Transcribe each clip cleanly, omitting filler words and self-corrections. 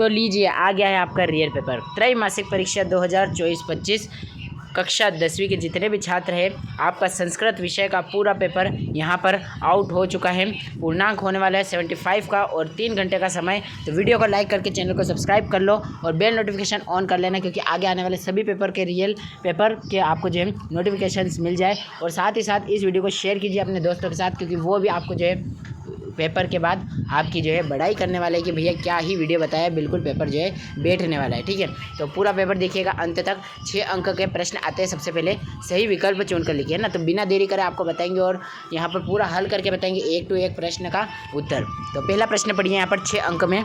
तो लीजिए आ गया है आपका रियल पेपर त्रैमासिक परीक्षा 2024-25 कक्षा 10वीं के जितने भी छात्र हैं आपका संस्कृत विषय का पूरा पेपर यहाँ पर आउट हो चुका है। पूर्णांक होने वाला है 75 का और 3 घंटे का समय। तो वीडियो को लाइक करके चैनल को सब्सक्राइब कर लो और बेल नोटिफिकेशन ऑन कर लेना, क्योंकि आगे आने वाले सभी पेपर के रियल पेपर के आपको जो है नोटिफिकेशन मिल जाए। और साथ ही साथ इस वीडियो को शेयर कीजिए अपने दोस्तों के साथ, क्योंकि वो भी आपको जो है पेपर के बाद आपकी जो है बड़ाई करने वाले हैं कि भैया क्या ही वीडियो बताया, बिल्कुल पेपर जो है बैठने वाला है। ठीक है, तो पूरा पेपर देखिएगा अंत तक। 6 अंक के प्रश्न आते हैं। सबसे पहले सही विकल्प चुनकर लिखिए ना, तो बिना देरी करे आपको बताएंगे और यहाँ पर पूरा हल करके बताएंगे 1 टू 1 प्रश्न का उत्तर। तो पहला प्रश्न पढ़िए, यहाँ पर 6 अंक में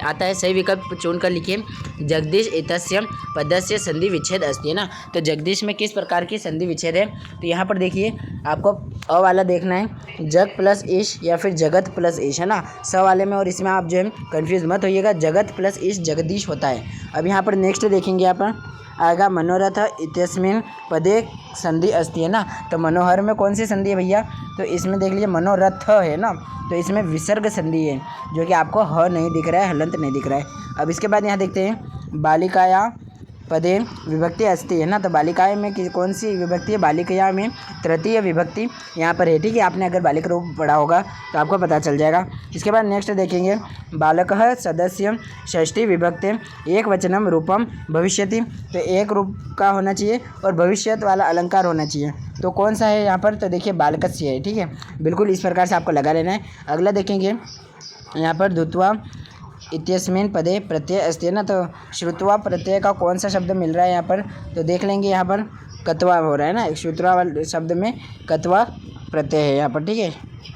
आता है। सही विकल्प चुनकर लिखिए। जगदीश इतस्य पदस्य संधि विच्छेद अस्ति, है ना। तो जगदीश में किस प्रकार की संधि विच्छेद है, तो यहाँ पर देखिए आपको अ वाला देखना है, जग प्लस ईश या फिर जगत प्लस ईश, है ना। स वाले में और इसमें आप जो है कंफ्यूज मत होइएगा, जगत प्लस ईश जगदीश होता है। अब यहाँ पर नेक्स्ट देखेंगे यहाँ पर आएगा मनोरथ इत्यस्मिन् पदे संधि अस्ति, है ना। तो मनोहर में कौन सी संधि है भैया, तो इसमें देख लीजिए मनोरथ है ना, तो इसमें विसर्ग संधि है, जो कि आपको ह नहीं दिख रहा है, हलंत नहीं दिख रहा है। अब इसके बाद यहाँ देखते हैं बालिकाया पदे विभक्ति अस्ति, है ना। तो बालिकाएं में कौन सी विभक्ति है, बालिकाया में तृतीय विभक्ति यहाँ पर है। ठीक है, आपने अगर बालिका रूप पढ़ा होगा तो आपको पता चल जाएगा। इसके बाद नेक्स्ट देखेंगे बालकः सदस्य षष्ठी विभक्ति एक वचनम रूपम भविष्यति, तो एक रूप का होना चाहिए और भविष्यत वाला अलंकार होना चाहिए। तो कौन सा है यहाँ पर, तो देखिए बालकस्य है। ठीक है, बिल्कुल इस प्रकार से आपको लगा लेना है। अगला देखेंगे यहाँ पर धुत्वा इत्यस्मिन् पदे प्रत्यय अस्ति, है ना। तो श्रुत्वा प्रत्यय का कौन सा शब्द मिल रहा है यहाँ पर, तो देख लेंगे। यहाँ पर कत्वा हो रहा है ना, श्रुत्वा वाले शब्द में कत्वा प्रत्यय है यहाँ पर। ठीक है,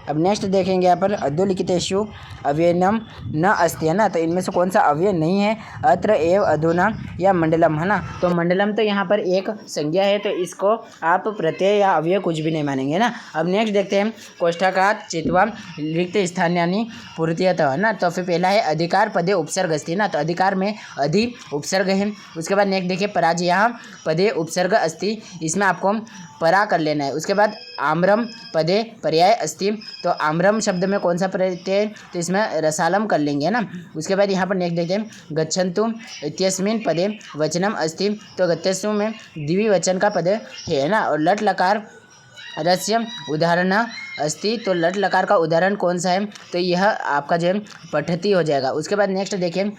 अब नेक्स्ट देखेंगे यहाँ पर अधोलिखितेषु अव्ययनम न अस्ति, है ना। तो इनमें से कौन सा अव्यय नहीं है, अत्र एव अधुना या मंडलम, है ना। तो मंडलम तो यहाँ पर एक संज्ञा है, तो इसको आप प्रत्यय या अव्यय कुछ भी नहीं मानेंगे ना। अब नेक्स्ट देखते हैं कोष्ठकात् चित्वा रिक्त स्थान्यानि पूर्त्यतः, है ना। तो फिर पहला है अधिकार पदे उपसर्ग अस्ति, ना। तो अधिकार में अधि उपसर्ग है। उसके बाद नेक्स्ट देखिए पराजया पदे उपसर्ग अस्ति, इसमें आपको परा कर लेना है। उसके बाद आम्रम पदे पर्याय अस्ति, तो आम्रम शब्द में कौन सा प्रत्यय, तो इसमें रसालम कर लेंगे, है ना। उसके बाद यहाँ पर नेक्स्ट देखते हैं गच्छन्तु इत्यस्मिन् पदे वचनम अस्ति, तो गच्छन्तु में द्विवचन का पद है ना। और लट लकार रस्य उदाहरण अस्ति, तो लट लकार का उदाहरण कौन सा है, तो यह आपका जो है पठती हो जाएगा। उसके बाद नेक्स्ट देखिए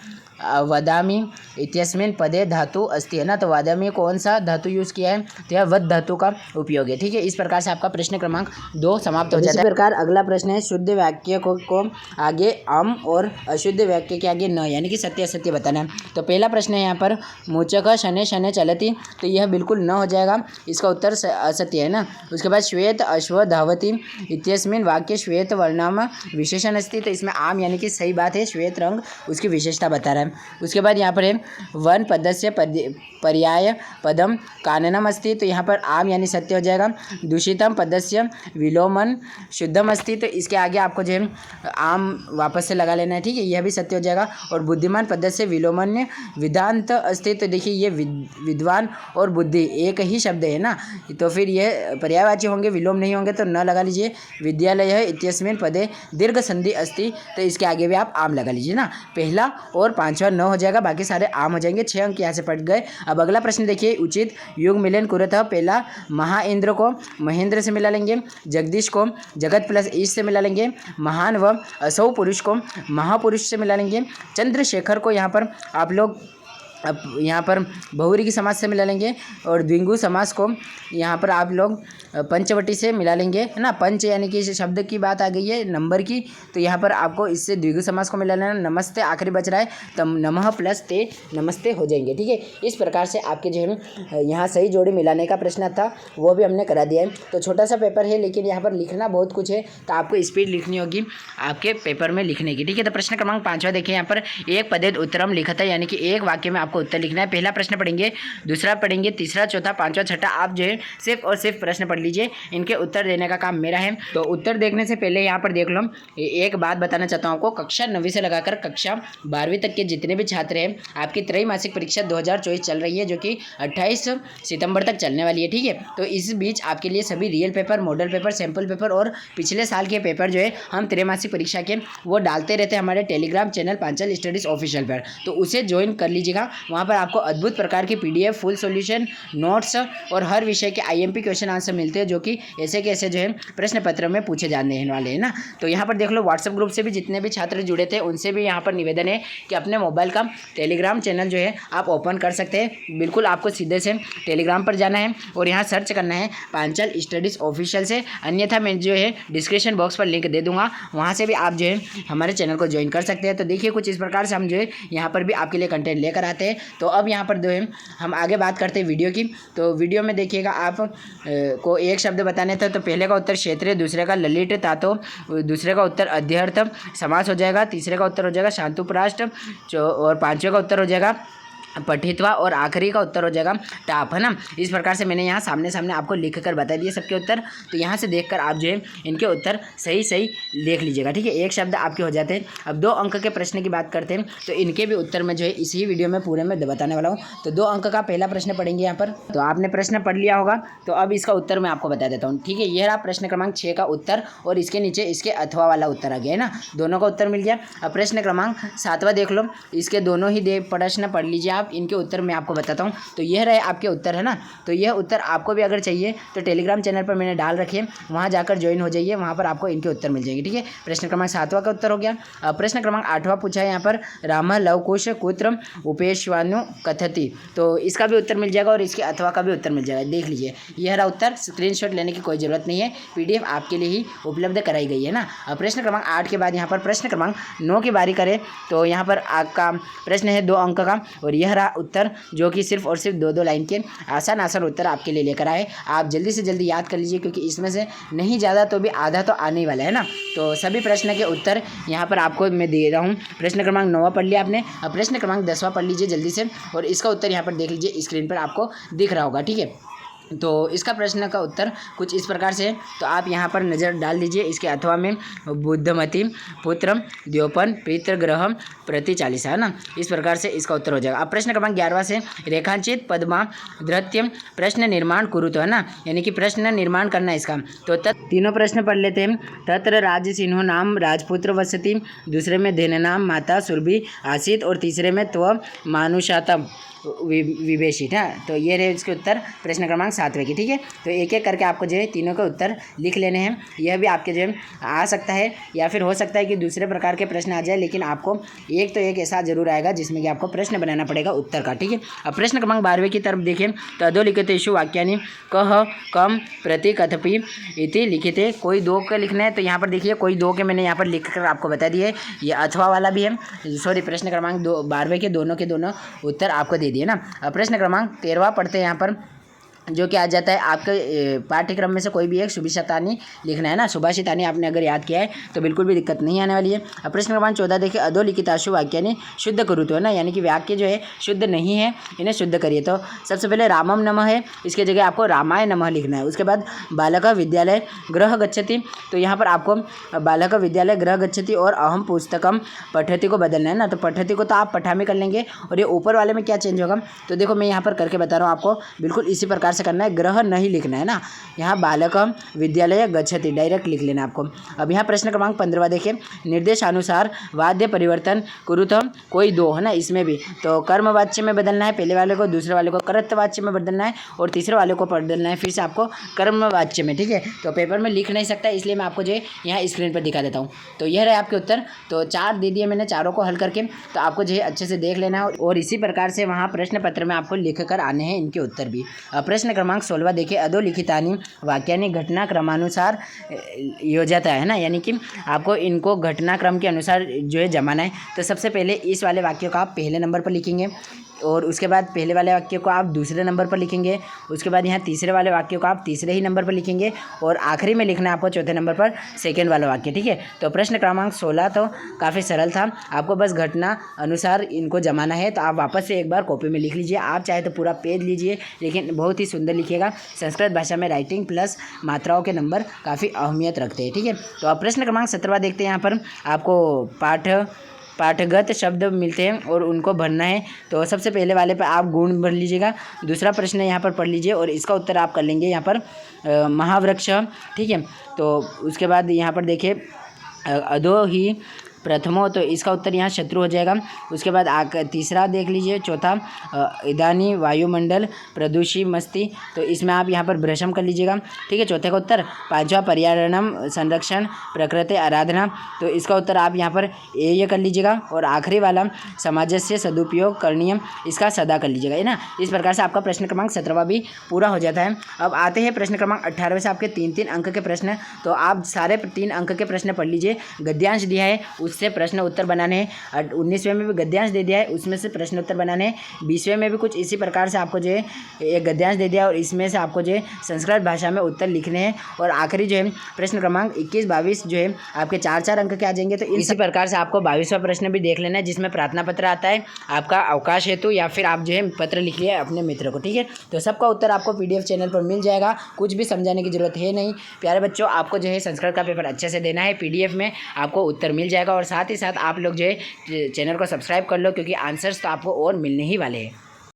वदामी इत्यस्मिन् पदे धातु अस्ति, है ना। तो वदामी कौन सा धातु यूज़ किया है, तो यह वद धातु का उपयोग है। ठीक है, इस प्रकार से आपका प्रश्न क्रमांक 2 समाप्त हो जाता है। इसी प्रकार अगला प्रश्न है शुद्ध वाक्य को आगे अम और अशुद्ध वाक्य के आगे न, यानी कि सत्य असत्य बताना है। तो पहला प्रश्न है यहाँ पर मूचक शनै शनै चलति, तो यह बिल्कुल न हो जाएगा, इसका उत्तर असत्य है ना। उसके बाद श्वेत अश्व धावति इत्यस्मिन् वाक्य श्वेत वर्णाम विशेषण अस्ति, तो इसमें आम यानी कि सही बात है, श्वेत रंग उसकी विशेषता बता रहा है। उसके बाद यहाँ पर है वन पदस्य पर्याय पदम काननम अस्ति, तो यहाँ पर आम यानी सत्य हो जाएगा। दूषितम पदस्य विलोमन शुद्धम अस्ति, तो इसके आगे आपको जो है आम वापस से लगा लेना है। ठीक है, यह भी सत्य हो जाएगा। और बुद्धिमान पदस्य विलोमन्य विदांत अस्ति, तो देखिए ये विद्वान और बुद्धि एक ही शब्द है ना, तो फिर ये पर्यायवाची होंगे, विलोम नहीं होंगे, तो न लगा लीजिए। विद्यालय इत्यस्मिन् पदे दीर्घ संधि अस्ति, तो इसके आगे भी आप आम लगा लीजिए ना। पहला और पांचवा न हो जाएगा, बाकी सारे आम हो जाएंगे। 6 अंक यहाँ से पढ़ गए। अब अगला प्रश्न देखिए उचित युग मिलन कुरतः, पहला महाइंद्र को महेंद्र से मिला लेंगे, जगदीश को जगत प्लस ईश से मिला लेंगे, महान व असौ पुरुष को महापुरुष से मिला लेंगे, चंद्रशेखर को यहाँ पर आप लोग अब यहाँ पर बहुव्रीहि समास से मिला लेंगे, और द्विगु समास को यहाँ पर आप लोग पंचवटी से मिला लेंगे, है ना। पंच यानी कि शब्द की बात आ गई है नंबर की, तो यहाँ पर आपको इससे द्विगु समास को मिला लेना। नमस्ते आखिरी बच रहा है, तब नमः प्लस ते नमस्ते हो जाएंगे। ठीक है, इस प्रकार से आपके जो है यहाँ सही जोड़ी मिलाने का प्रश्न था, वो भी हमने करा दिया है। तो छोटा सा पेपर है, लेकिन यहाँ पर लिखना बहुत कुछ है, तो आपको स्पीड लिखनी होगी आपके पेपर में लिखने की। ठीक है, तो प्रश्न क्रमांक 5वां देखिए, यहाँ पर एक पदेद उत्तरम लिखा था, यानी कि एक वाक्य में आपको आपको उत्तर लिखना है। पहला प्रश्न पढ़ेंगे, दूसरा पढ़ेंगे, तीसरा, चौथा, पांचवा, छठा। आप जो है सिर्फ और सिर्फ प्रश्न पढ़ लीजिए, इनके उत्तर देने का काम मेरा है। तो उत्तर देखने से पहले यहाँ पर देख लो, एक बात बताना चाहता हूँ आपको। कक्षा 9वीं से लगाकर कक्षा 12वीं तक के जितने भी छात्र हैं, आपकी त्रैमासिक परीक्षा 2024 चल रही है, जो कि 28 सितंबर तक चलने वाली है, ठीक है। तो इस बीच आपके लिए सभी real paper, model paper, sample paper और पिछले साल के पेपर जो है हम त्रैमासिक परीक्षा के वो डालते रहते हैं हमारे Telegram channel Panchal studies official पर। तो उसे ज्वाइन कर लीजिएगा। वहाँ पर आपको अद्भुत प्रकार की PDF, फुल सॉल्यूशन, नोट्स और हर विषय के IMP क्वेश्चन आंसर मिलते हैं, जो कि ऐसे के ऐसे जो है प्रश्न पत्र में पूछे जाने वाले हैं ना। तो यहाँ पर देख लो, व्हाट्सएप ग्रुप से भी जितने भी छात्र जुड़े थे उनसे भी यहाँ पर निवेदन है कि अपने मोबाइल का टेलीग्राम चैनल जो है आप ओपन कर सकते हैं। बिल्कुल आपको सीधे से टेलीग्राम पर जाना है और यहाँ सर्च करना है पांचाल स्टडीज़ ऑफिशियल से, अन्यथा मैं जो है डिस्क्रिप्शन बॉक्स पर लिंक दे दूँगा, वहाँ से भी आप जो है हमारे चैनल को ज्वाइन कर सकते हैं। तो देखिए कुछ इस प्रकार से हम जो है यहाँ पर भी आपके लिए कंटेंट लेकर आते हैं। तो अब यहाँ पर जो है हम आगे बात करते हैं वीडियो की। तो वीडियो में देखिएगा, आप को एक शब्द बताने थे, तो पहले का उत्तर क्षेत्रीय, दूसरे का ललित तातो, दूसरे का उत्तर अध्यर्थ समास हो जाएगा, तीसरे का उत्तर हो जाएगा शांतुप्राष्ट, और पांचवें का उत्तर हो जाएगा पठित्वा, और आखिरी का उत्तर हो जाएगा टाप, है ना। इस प्रकार से मैंने यहाँ सामने सामने आपको लिख कर बता दिए सबके उत्तर। तो यहाँ से देखकर आप जो है इनके उत्तर सही सही लिख लीजिएगा, ठीक है। एक शब्द आपके हो जाते हैं। अब 2 अंक के प्रश्न की बात करते हैं, तो इनके भी उत्तर मैं जो है इसी वीडियो में पूरे में बताने वाला हूँ। तो 2 अंक का पहला प्रश्न पढ़ेंगे यहाँ पर। तो आपने प्रश्न पढ़ लिया होगा, तो अब इसका उत्तर मैं आपको बता देता हूँ, ठीक है। यह रहा प्रश्न क्रमांक 6 का उत्तर, और इसके नीचे इसके अथवा वाला उत्तर आ गया है ना, दोनों का उत्तर मिल गया। अब प्रश्न क्रमांक 7वां देख लो, इसके दोनों ही प्रश्न पढ़ लीजिए आप, इनके उत्तर मैं आपको बताता हूँ। तो यह रहे आपके उत्तर, है ना। तो यह उत्तर आपको भी अगर चाहिए तो टेलीग्राम चैनल पर मैंने डाल रखे, वहाँ जाकर ज्वाइन हो जाइए, वहाँ पर आपको इनके उत्तर मिल जाएंगे, ठीक है। प्रश्न क्रमांक 7वां का उत्तर हो गया। अब प्रश्न क्रमांक 8वां पूछा है यहाँ पर, राम लवकुश कुत्र उपेश्वानु कथति। तो इसका भी उत्तर मिल जाएगा और इसके अथवा का भी उत्तर मिल जाएगा, देख लीजिए। यह रहा उत्तर, स्क्रीनशॉट लेने की कोई ज़रूरत नहीं है, PDF आपके लिए ही उपलब्ध कराई गई है ना। अब प्रश्न क्रमांक 8 के बाद यहाँ पर प्रश्न क्रमांक 9 की बारी करें, तो यहाँ पर आपका प्रश्न है 2 अंक का, और यह रहा उत्तर, जो कि सिर्फ और सिर्फ 2 लाइन के आसान उत्तर आपके लिए लेकर आए। आप जल्दी से जल्दी याद कर लीजिए, क्योंकि इसमें से नहीं ज़्यादा तो भी आधा तो आने ही वाला है ना। तो सभी प्रश्न के उत्तर यहाँ पर आपको मैं दे रहा हूँ। प्रश्न क्रमांक 9 पढ़ लिया आपने, अब प्रश्न क्रमांक 10वां पढ़ लीजिए जल्दी से, और इसका उत्तर यहाँ पर देख लीजिए, स्क्रीन पर आपको दिख रहा होगा, ठीक है। तो इसका प्रश्न का उत्तर कुछ इस प्रकार से, तो आप यहाँ पर नज़र डाल दीजिए। इसके अथवा में बुद्धमती पुत्र द्योपन पितृग्रह प्रति 40, है ना। इस प्रकार से इसका उत्तर हो जाएगा। अब प्रश्न क्रमांक 11वां से, रेखांचित पद्मा धृत्य प्रश्न निर्माण कुरु, तो है ना, यानी कि प्रश्न निर्माण करना इसका। तो तीनों प्रश्न पढ़ लेते हैं। तत्र राज्य सिंहो नाम राजपुत्र वसति, दूसरे में धेन नाम माता सुरभि आसित, और तीसरे में त्व मानुषातम विवेशित है। तो ये रहे इसके उत्तर प्रश्न क्रमांक 7वें की, ठीक है। तो एक एक करके आपको जो है तीनों के उत्तर लिख लेने हैं। यह भी आपके जो है आ सकता है, या फिर हो सकता है कि दूसरे प्रकार के प्रश्न आ जाए, लेकिन आपको एक तो एक ऐसा जरूर आएगा जिसमें कि आपको प्रश्न बनाना पड़ेगा उत्तर का, ठीक है। अब प्रश्न क्रमांक 12वें की तरफ देखें, तो अधोलिखितेषु वाक्यानि कह कम प्रति कथपि इति लिखिते। कोई 2 का लिखना है, तो यहाँ पर देखिए कोई 2 के मैंने यहाँ पर लिख कर आपको बता दिए। ये अथवा वाला भी है, सॉरी, प्रश्न क्रमांक 12वें के दोनों उत्तर आपको दे दिए ना। अब प्रश्न क्रमांक 13वां पढ़ते हैं यहाँ पर, जो कि आ जाता है आपके पाठ्यक्रम में से कोई भी एक सुभाषितानी लिखना है ना। सुभाषितानी आपने अगर याद किया है तो बिल्कुल भी दिक्कत नहीं आने वाली है। अब प्रश्न क्रमांक 14 देखिए, अधोलिखिताशु वाक्यानि शुद्ध करुतो, है ना, यानी कि वाक्य जो है शुद्ध नहीं है, इन्हें शुद्ध करिए। तो सबसे पहले रामम नमः है, इसके जगह आपको रामाय नमः लिखना है। उसके बाद बालक विद्यालय गृह गच्छति, तो यहाँ पर आपको बालक विद्यालय गृह गच्छति और अहम पुस्तकम पठति को बदलना है ना। तो पठति को तो आप पठा में कर लेंगे, और ये ऊपर वाले में क्या चेंज होगा, तो देखो मैं यहाँ पर करके बता रहा हूँ आपको, बिल्कुल इसी प्रकार से करना है, ग्रह नहीं लिखना है ना। यहाँ बालक विद्यालय गच्छति डायरेक्ट लिख लेना आपको। अब यहाँ प्रश्न क्रमांक 15 देखिए, निर्देशानुसार वाद्य परिवर्तन कुरुत, कोई 2 है ना इसमें भी, तो कर्म वाच्य में बदलना है पहले वाले को, दूसरे वाले को कर्तव्य वाच्य में बदलना है, और तीसरे वाले को बदलना है फिर से आपको कर्म वाच्य में, ठीक है। तो पेपर में लिख नहीं सकता, इसलिए मैं आपको जो है यहाँ स्क्रीन पर दिखा देता हूँ। तो यह रहे आपके उत्तर। तो 4 दे दिए मैंने, चारों को हल करके, तो आपको जो है अच्छे से देख लेना है, और इसी प्रकार से वहाँ प्रश्न पत्र में आपको लिख कर आने हैं इनके उत्तर भी। प्रश्न क्रमांक 16 देखिए, अधोलिखितानि वाक्यानि घटनाक्रमानुसार योजता है ना, यानी कि आपको इनको घटनाक्रम के अनुसार जो है जमाना है। तो सबसे पहले इस वाले वाक्यों का आप पहले नंबर पर लिखेंगे, और उसके बाद पहले वाले वाक्य को आप दूसरे नंबर पर लिखेंगे, उसके बाद यहाँ तीसरे वाले वाक्य को आप तीसरे ही नंबर पर लिखेंगे और आखिरी में लिखना है आपको चौथे नंबर पर सेकेंड वाला वाक्य। ठीक है, तो प्रश्न क्रमांक 16 तो काफ़ी सरल था, आपको बस घटना अनुसार इनको जमाना है। तो आप वापस से एक बार कॉपी में लिख लीजिए, आप चाहे तो पूरा पेज लीजिए, लेकिन बहुत ही सुंदर लिखिएगा। संस्कृत भाषा में राइटिंग प्लस मात्राओं के नंबर काफ़ी अहमियत रखते हैं। ठीक है, तो आप प्रश्न क्रमांक 17 देखते हैं। यहाँ पर आपको पाठगत शब्द मिलते हैं और उनको भरना है। तो सबसे पहले वाले पर आप गुण भर लीजिएगा। दूसरा प्रश्न यहाँ पर पढ़ लीजिए और इसका उत्तर आप कर लेंगे यहाँ पर महावृक्ष। ठीक है, तो उसके बाद यहाँ पर देखिए अधो ही प्रथमो, तो इसका उत्तर यहाँ शत्रु हो जाएगा। उसके बाद तीसरा देख लीजिए, चौथा इदानी वायुमंडल प्रदूषी मस्ती, तो इसमें आप यहाँ पर भ्रशम कर लीजिएगा। ठीक है, चौथे का उत्तर। पांचवा पर्यावरणम संरक्षण प्रकृति आराधना, तो इसका उत्तर आप यहाँ पर ये कर लीजिएगा। और आखिरी वाला समाजस्य सदुपयोग करणीय, इसका सदा कर लीजिएगा, है ना। इस प्रकार से आपका प्रश्न क्रमांक 17वां भी पूरा हो जाता है। अब आते हैं प्रश्न क्रमांक 18वें से आपके 3-3 अंक के प्रश्न। तो आप सारे 3 अंक के प्रश्न पढ़ लीजिए। गद्यांश दिया है, उससे प्रश्न उत्तर बनाने हैं। 19वें में भी गद्यांश दे दिया है, उसमें से प्रश्न उत्तर बनाने हैं। 20वें में भी कुछ इसी प्रकार से आपको जो है एक गद्यांश दे दिया और इसमें से आपको जो है संस्कृत भाषा में उत्तर लिखने हैं। और आखिरी जो है प्रश्न क्रमांक 21-22 जो है आपके 4-4 अंक के आ जाएंगे। तो इसी प्रकार से आपको 22वां प्रश्न भी देख लेना है, जिसमें प्रार्थना पत्र आता है आपका अवकाश हेतु, या फिर आप जो है पत्र लिख लिया अपने मित्र को। ठीक है, तो सबका उत्तर आपको PDF चैनल पर मिल जाएगा, कुछ भी समझाने की जरूरत है नहीं। प्यारे बच्चों, आपको जो है संस्कृत का पेपर अच्छे से देना है, PDF में आपको उत्तर मिल जाएगा। और साथ ही साथ आप लोग जो है चैनल को सब्सक्राइब कर लो, क्योंकि आंसर्स तो आपको और मिलने ही वाले हैं।